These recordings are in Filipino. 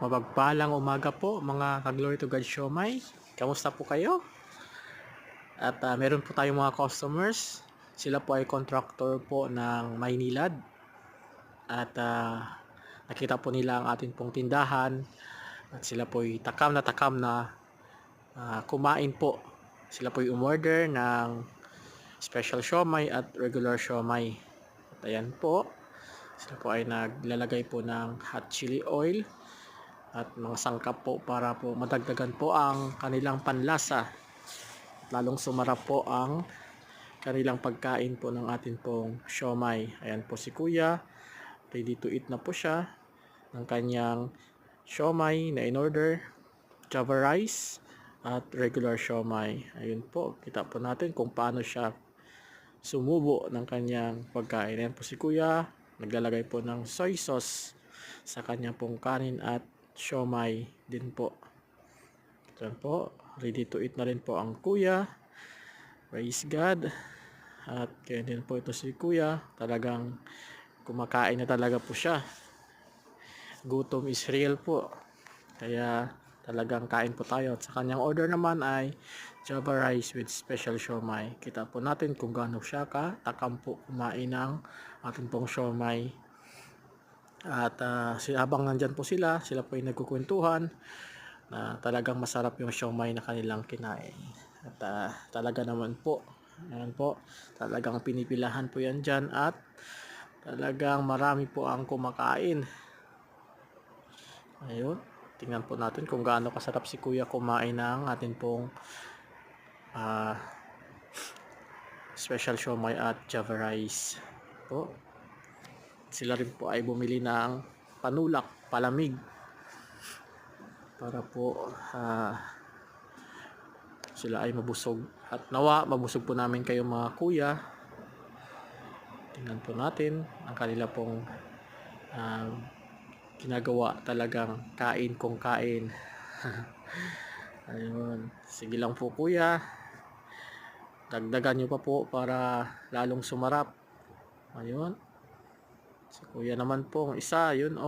Mapagpalang umaga po mga ka-Glory to God Siomai. Kamusta po kayo? At meron po tayong mga customers. Sila po ay contractor po ng Maynilad. At nakita po nila ang ating pong tindahan. At sila po ay takam na kumain po. Sila po ay umorder ng special siomai at regular siomai. At ayan po. Sila po ay naglalagay po ng hot chili oil at mga sangkap po para po madagdagan po ang kanilang panlasa at lalong sumarap po ang kanilang pagkain po ng atin pong siomai. Ayan po si Kuya, ready to eat na po siya ng kanyang siomai na in order, java rice at regular siomai. Ayun po, kita po natin kung paano siya sumubo ng kanyang pagkain. Ayan po si Kuya, naglalagay po ng soy sauce sa kanyang pong kanin at siomai din po. Ito po, ready to eat na rin po ang Kuya. Praise God. At kaya din po ito si Kuya, talagang kumakain na talaga po siya. Gutom is real po. Kaya talagang kain po tayo. At sa kanyang order naman ay java rice with special siomai. Kita po natin kung gaano siya katakam po kumain ng ating pong siomai. At habang nandyan po sila po ay nagkukwentuhan na talagang masarap yung siomai na kanilang kinain. At talaga naman po, ayan po, talagang pinipilahan po yan dyan at talagang marami po ang kumakain. Ayun, tingnan po natin kung gaano kasarap si Kuya kumain ng atin pong special siomai at java rice po. Sila rin po ay bumili ng panulak, palamig para po sila ay mabusog. At nawa mabusog po namin kayo mga Kuya. Tingnan po natin ang kanila pong ginagawa, talagang kain kung kain. Ayun, sige lang po Kuya, dagdagan nyo pa po para lalong sumarap. Ayun, si Kuya naman po isa, yun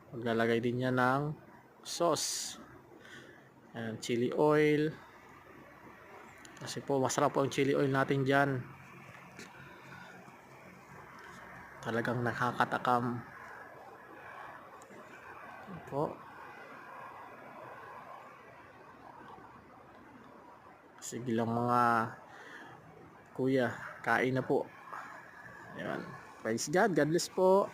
maglalagay din niya ng sauce. Ayan, chili oil. Kasi po masarap po ang chili oil natin dyan. Talagang nakakatakam po. Sige lang mga Kuya, kain na po. Ayan, praise God, God bless po.